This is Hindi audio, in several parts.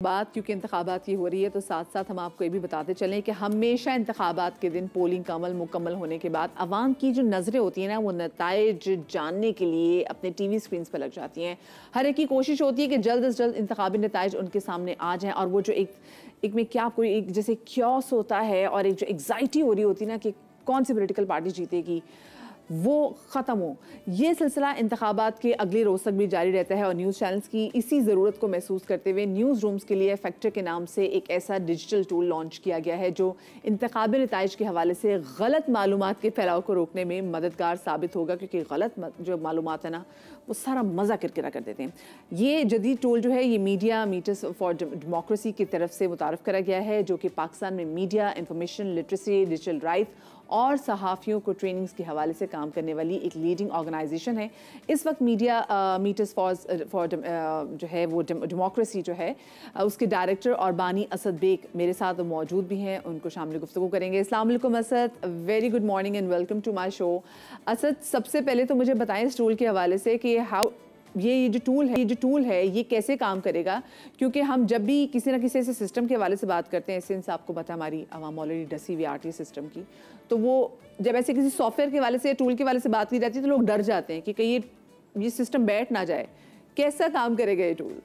बात क्योंकि इंतखाबात की हो रही है तो साथ साथ हम आपको ये भी बताते चलें कि हमेशा इंतखाबात के दिन पोलिंग मुकम्मल होने के बाद आवाम की जो नज़रें होती हैं ना वो नताइज जानने के लिए अपने टीवी स्क्रीन पर लग जाती हैं। हर एक की कोशिश होती है कि जल्द से जल्द इंतखाबी नताइज उनके सामने आ जाएँ और वो जो एक में क्या कोई एक जैसे क्योस होता है और एक जो एग्जाइटी हो रही होती है ना कि कौन सी पोलिटिकल पार्टी जीतेगी वो ख़त्म हो। ये सिलसिला इंतखाबात के अगले रोज़ तक भी जारी रहता है और न्यूज़ चैनल्स की इसी ज़रूरत को महसूस करते हुए न्यूज़ रूम्स के लिए फैक्टर के नाम से एक ऐसा डिजिटल टूल लॉन्च किया गया है जो इंतखाबी नताइज के हवाले से गलत मालूमात के फैलाव को रोकने में मददगार साबित होगा, क्योंकि गलत जो मालूमात है ना वो सारा मज़ा किरकिरा कर देते हैं। ये जदीद टूल जो है ये मीडिया मीटर्स फॉर डेमोक्रेसी की तरफ से मुतारफ़ करा गया है, जो कि पाकिस्तान में media information literacy digital rights और सहाफ़ियों को ट्रेनिंग्स के हवाले से काम करने वाली एक लीडिंग ऑर्गेनाइजेशन है। इस वक्त मीडिया मीटर्स फॉर जो है वो डेमोक्रेसी जो है उसके डायरेक्टर और बानी असद बेग मेरे साथ मौजूद भी हैं, उनको शामिल गुफ्तगू करेंगे। अस्सलाम वालेकुम Asad, very good morning and welcome to my show. Asad, सबसे पहले तो मुझे बताएं इस टूल के हवाले से कि ये जो टूल है ये कैसे काम करेगा, क्योंकि हम जब भी किसी ना किसी ऐसे सिस्टम के हवाले से बात करते हैं, सिंस आपको पता है हमारी आवाम ऑलरेडी डसी हुई आरटी सिस्टम की, तो वो जब ऐसे किसी सॉफ्टवेयर के हवाले से टूल के हवाले से बात की जाती है तो लोग डर जाते हैं कि कहीं ये सिस्टम बैठ ना जाए। कैसा काम करेगा ये टूल?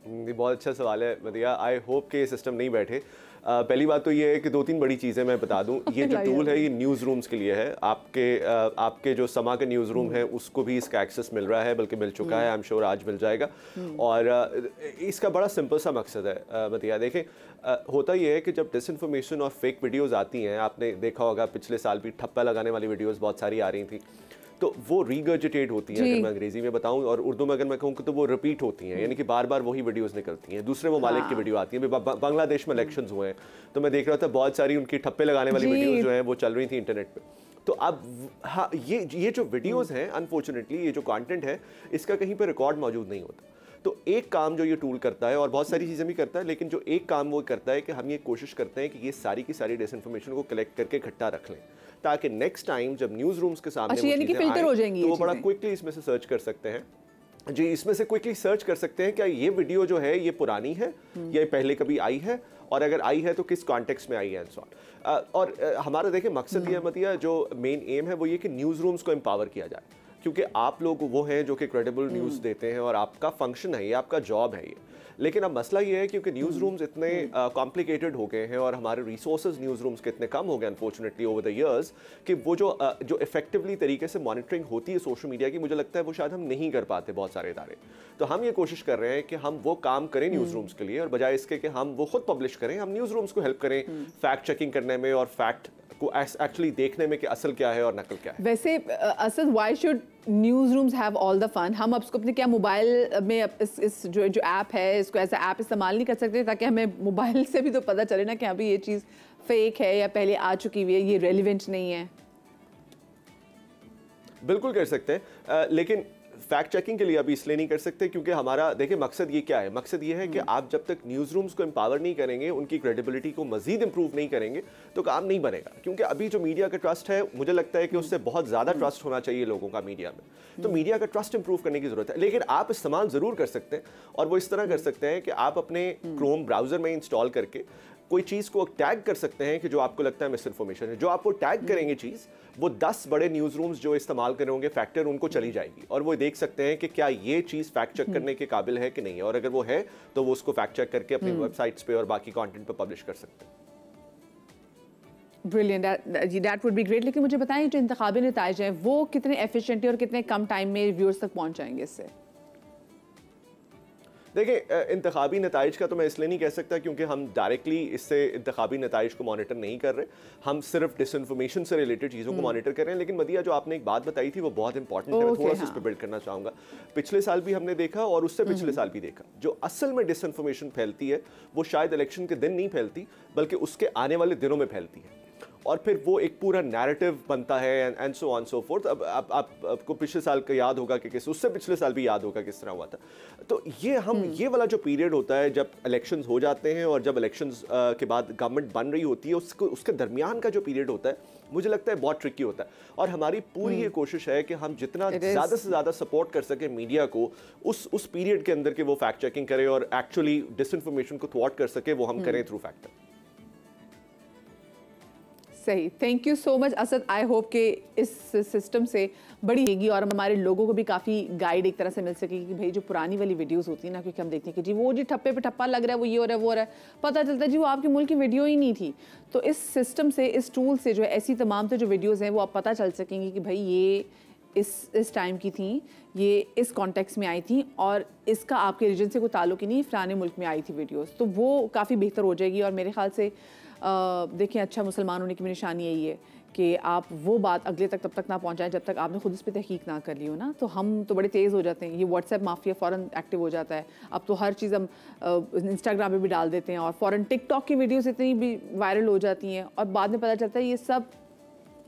बहुत अच्छा सवाल है मदिया। आई होप कि ये सिस्टम नहीं बैठे। पहली बात तो ये है कि 2-3 बड़ी चीज़ें मैं बता दूं। ये जो टूल है ये न्यूज़ रूम्स के लिए है। आपके जो समा के न्यूज़ रूम है उसको भी इसका एक्सेस मिल रहा है, बल्कि मिल चुका है, आई एम श्योर आज मिल जाएगा। और इसका बड़ा सिंपल सा मकसद है मदिया। देखें, होता ये है कि जब डिसइंफॉर्मेशन और फेक वीडियोज़ आती हैं, आपने देखा होगा पिछले साल भी ठप्पा लगाने वाली वीडियोज़ बहुत सारी आ रही थी, तो वो रीगर्जिटेट होती हैं, अगर मैं अंग्रेजी में बताऊं, और उर्दू में अगर मैं कहूँ तो वो रिपीट होती हैं, यानी कि बार बार वही वीडियोस निकलती हैं। दूसरे ममालिक की वीडियो आती है। बांग्लादेश में इलेक्शंस हुए हैं तो मैं देख रहा था बहुत सारी उनकी ठप्पे लगाने वाली वीडियोस जो हैं वो चल रही थी इंटरनेट पे। तो अब हाँ, ये जो वीडियोस हैं, अनफॉर्चुनेटली ये जो कंटेंट है इसका कहीं पर रिकॉर्ड मौजूद नहीं होता। तो एक काम जो ये टूल करता है, और बहुत सारी चीज़ें भी करता है, लेकिन जो एक काम वो करता है कि हम ये कोशिश करते हैं कि ये सारी की सारी डिसइंफॉर्मेशन को कलेक्ट करके इकट्ठा रख लें, ताकि नेक्स्ट टाइम जब न्यूज़ रूम्स के सामने वो चीज़ें आएं तो वो बड़ा क्विकली इसमें से सर्च कर सकते हैं। जी, इसमें से क्विकली सर्च कर सकते हैं क्या ये वीडियो जो है ये पुरानी है या पहले कभी आई है, और अगर आई है तो किस कॉन्टेक्स्ट में आई है, एंड सो ऑन। और हमारा देखिए मकसद ये मतिया, जो मेन एम है वो ये कि न्यूज़ रूम्स को एम्पावर किया जाए, क्योंकि आप लोग वो हैं जो कि क्रेडिबल न्यूज़ देते हैं और आपका फंक्शन है ये, आपका जॉब है ये। लेकिन अब मसला ये है क्योंकि न्यूज़ रूम्स इतने कॉम्प्लिकेटेड हो गए हैं और हमारे रिसोर्सेज न्यूज़ रूम्स के इतने कम हो गए अनफॉर्चुनेटली ओवर द इयर्स, कि वो जो इफेक्टिवली तरीके से मॉनिटरिंग होती है सोशल मीडिया की, मुझे लगता है वो शायद हम नहीं कर पाते बहुत सारे इदारे। तो हम ये कोशिश कर रहे हैं कि हम वो काम करें न्यूज़ रूम्स के लिए, और बजाय इसके कि हम वो खुद पब्लिश करें, हम न्यूज़ रूम्स को हेल्प करें फैक्ट चेकिंग करने में और फैक्ट को एक्चुअली देखने में कि असल क्या है और नकल क्या है। वैसे Asad, why should newsrooms have all the fun? हम अब इसको अपने क्या मोबाइल में इस जो ऐप है इसको ऐसा ऐप इस्तेमाल नहीं कर सकते, ताकि हमें मोबाइल से भी तो पता चले ना कि अभी ये चीज़ फेक है या पहले आ चुकी हुई है, ये रेलिवेंट नहीं है? बिल्कुल कर सकते हैं, लेकिन फैक्ट चेकिंग के लिए अभी इसलिए नहीं कर सकते क्योंकि हमारा देखिए मकसद ये क्या है। मकसद ये है कि आप जब तक न्यूज़ रूम्स को एम्पावर नहीं करेंगे, उनकी क्रेडिबिलिटी को मजीद इंप्रूव नहीं करेंगे, तो काम नहीं बनेगा। क्योंकि अभी जो मीडिया का ट्रस्ट है, मुझे लगता है कि उससे बहुत ज़्यादा ट्रस्ट होना चाहिए लोगों का मीडिया में। तो मीडिया का ट्रस्ट इंप्रूव करने की ज़रूरत है, लेकिन आप इस्तेमाल ज़रूर कर सकते हैं, और वो इस तरह कर सकते हैं कि आप अपने क्रोम ब्राउज़र में इंस्टॉल करके कोई चीज़ को टैग कर सकते हैं कि जो आपको लगता है मिस इन्फॉर्मेशन है। जो आप वो टैग करेंगे चीज़, वो 10 बड़े न्यूज़ रूम्स जो इस्तेमाल कर रहे होंगे फैक्टर, उनको चली जाएगी, और वो देख सकते हैं कि क्या ये चीज़ फैक्ट चेक करने के काबिल है कि नहीं है, और अगर वो है तो वो उसको फैक्ट चेक करके अपनी वेबसाइट्स पे और बाकी कंटेंट पे पब्लिश कर सकते हैं। Brilliant, that would be great. लेकिन मुझे बताएं जो इंतखाबी नताइज हैं वो कितने एफिशिएंटली और कितने कम टाइम में व्यूअर्स तक पहुंच जाएंगे इससे? देखिए, इंतखाबी नताइज का तो मैं इसलिए नहीं कह सकता क्योंकि हम डायरेक्टली इससे इंतखाबी नताइज को मॉनिटर नहीं कर रहे, हम सिर्फ डिसइंफॉर्मेशन से रिलेटेड चीज़ों को मॉनिटर कर रहे हैं। लेकिन मदिया, जो आपने एक बात बताई थी वो बहुत इंपॉर्टेंट है, मैं थोड़ा सा इस पर बिल्ड करना चाहूँगा। पिछले साल भी हमने देखा और उससे पिछले साल भी देखा, जो असल में डिसइंफॉर्मेशन फैलती है वो शायद इलेक्शन के दिन नहीं फैलती, बल्कि उसके आने वाले दिनों में फैलती है। और फिर वो एक पूरा नैरेटिव बनता है and so on so fourth. अब आपको पिछले साल का याद होगा कि किस, उससे पिछले साल भी याद होगा किस तरह हुआ था। तो ये वाला जो पीरियड होता है जब इलेक्शंस हो जाते हैं और जब इलेक्शंस के बाद गवर्नमेंट बन रही होती है, उसके दरमियान का जो पीरियड होता है मुझे लगता है बहुत ट्रिकी होता है। और हमारी पूरी ये कोशिश है कि हम जितना ज़्यादा से ज़्यादा सपोर्ट कर सके मीडिया को उस पीरियड के अंदर के वो फैक्ट चेकिंग करे और एक्चुअली डिसइंफॉर्मेशन को थ्वाट कर सके, वो हम करें थ्रू फैक्ट। सही, thank you so much Asad. I hope कि इस सिस्टम से बड़ी होगी और हमारे लोगों को भी काफ़ी गाइड एक तरह से मिल सकेगी कि भाई जो पुरानी वाली वीडियोस होती है ना, क्योंकि हम देखते हैं कि जी वो जी ठप्पे पे ठप्पा लग रहा है, वो ये हो रहा है वो हो रहा है, पता चलता है जी वो आपके मुल्क की वीडियो ही नहीं थी। तो इस सिस्टम से, इस टूल से जो है ऐसी तमाम तो जो वीडियोज़ हैं वो आप पता चल सकेंगी कि भाई ये इस टाइम की थी, ये इस कॉन्टेक्स्ट में आई थी और इसका आपके रीजन से कोई ताल्लुक ही नहीं, फलाने मुल्क में आई थी वीडियोज़। तो वो काफ़ी बेहतर हो जाएगी। और मेरे ख्याल से देखिए, अच्छा मुसलमान होने की भी निशानी यही है कि आप वो बात अगले तक तब तक ना पहुंचाएं जब तक आपने खुद इस पर तहकीक ना कर ली हो ना। तो हम तो बड़े तेज़ हो जाते हैं, ये व्हाट्सएप माफिया फ़ौरन एक्टिव हो जाता है। अब तो हर चीज़ हम इंस्टाग्राम पे भी डाल देते हैं और फ़ौरन टिकटॉक की वीडियोस इतनी भी वायरल हो जाती हैं और बाद में पता चलता है ये सब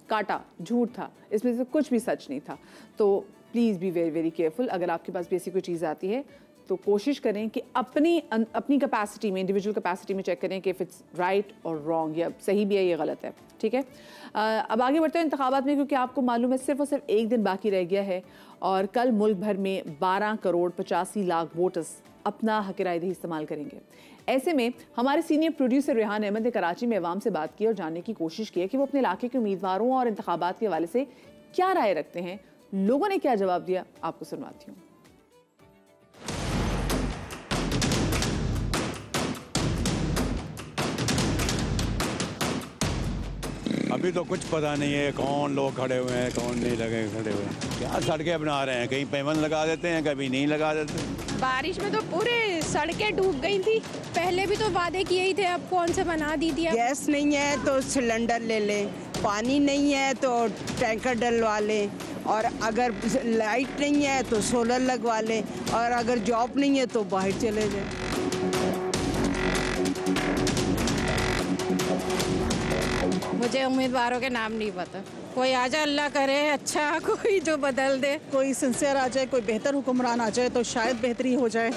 काटा, झूठ था, इसमें से कुछ भी सच नहीं था। तो please be very very careful. अगर आपके पास भी ऐसी कोई चीज़ आती है तो कोशिश करें कि अपनी कैपेसिटी में, इंडिविजुअल कैपेसिटी में चेक करें कि इफ़ इट्स राइट और रॉन्ग, या सही भी है या गलत है। ठीक है, अब आगे बढ़ते हैं इंतखाबात में, क्योंकि आपको मालूम है सिर्फ और सिर्फ एक दिन बाकी रह गया है और कल मुल्क भर में 12 करोड़ 85 लाख वोटर्स अपना हक राय दही इस्तेमाल करेंगे। ऐसे में हमारे सीनियर प्रोड्यूसर रेहान अहमद ने कराची में अवाम से बात की और जानने की कोशिश की कि वो अपने इलाके के उम्मीदवारों और इंतखाबात के हवाले से क्या राय रखते हैं, लोगों ने क्या जवाब दिया, आपको सुनवाती हूँ। अभी तो कुछ पता नहीं है कौन लोग खड़े हुए हैं, कौन नहीं लगे खड़े हुए हैं। क्या सड़कें बना रहे हैं, कहीं पेवन लगा देते हैं, कभी नहीं लगा देते। बारिश में तो पूरे सड़कें डूब गई थी। पहले भी तो वादे किए ही थे, अब कौन से बना दी दिया। गैस नहीं है तो सिलेंडर ले लें, पानी नहीं है तो टैंकर डलवा लें, और अगर लाइट नहीं है तो सोलर लगवा लें, और अगर जॉब नहीं है तो बाहर चले जाएं। मुझे उम्मीदवारों के नाम नहीं पता। कोई आ जाए, अल्लाह करे अच्छा, कोई जो बदल दे। कोई सिंसियर आ जाए, कोई बेहतर हुक्मरान आ जाए तो शायद बेहतरी हो जाए,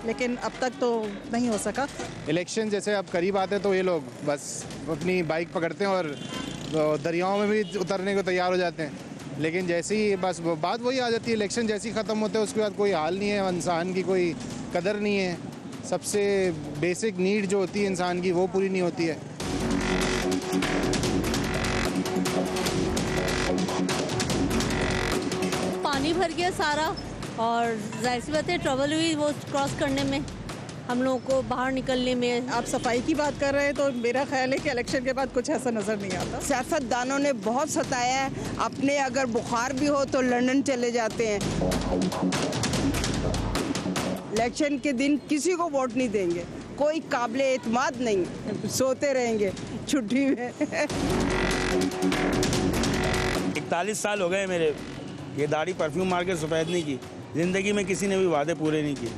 लेकिन अब तक तो नहीं हो सका। इलेक्शन जैसे अब करीब आते हैं तो ये लोग बस अपनी बाइक पकड़ते हैं और दरियाओं में भी उतरने को तैयार हो जाते हैं। लेकिन जैसे ही बस बात वही आ जाती है, इलेक्शन जैसे ही ख़त्म होते हैं उसके बाद कोई हाल नहीं है, इंसान की कोई कदर नहीं है, सबसे बेसिक नीड जो होती है इंसान की वो पूरी नहीं होती है। पानी भर गया सारा और जाहिर सी बात है ट्रबल हुई वो क्रॉस करने में, हम लोगों को बाहर निकलने में। आप सफाई की बात कर रहे हैं तो मेरा ख्याल है कि इलेक्शन के बाद कुछ ऐसा नज़र नहीं आता। सियासतदानों ने बहुत सताया है, अपने अगर बुखार भी हो तो लंदन चले जाते हैं। इलेक्शन के दिन किसी को वोट नहीं देंगे, कोई काबिल एतमाद नहीं, सोते रहेंगे छुट्टी में। 41 साल हो गए मेरे, ये दाढ़ी परफ्यूम मार के सफ़ेद नहीं की। ज़िंदगी में किसी ने भी वादे पूरे नहीं किए,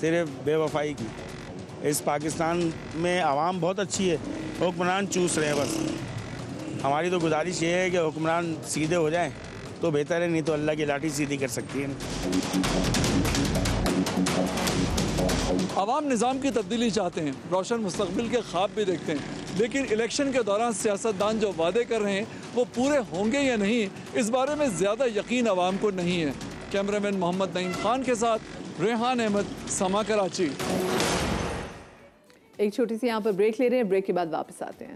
सिर्फ बेवफाई की। इस पाकिस्तान में आवाम बहुत अच्छी है, हुक्मरान चूस रहे हैं बस। हमारी तो गुजारिश ये है कि हुक्मरान सीधे हो जाएं तो बेहतर है, नहीं तो अल्लाह की लाठी सीधी कर सकती है। आवाम निज़ाम की तब्दीली चाहते हैं, रोशन मुस्तकबिल के ख्वाब भी देखते हैं, लेकिन इलेक्शन के दौरान सियासतदान जो वादे कर रहे हैं वो पूरे होंगे या नहीं, इस बारे में ज़्यादा यकीन आवाम को नहीं है। कैमरामैन मोहम्मद नईम खान के साथ रेहान अहमद, समा, कराची। एक छोटी सी यहाँ पर ब्रेक ले रहे हैं, ब्रेक के बाद वापस आते हैं।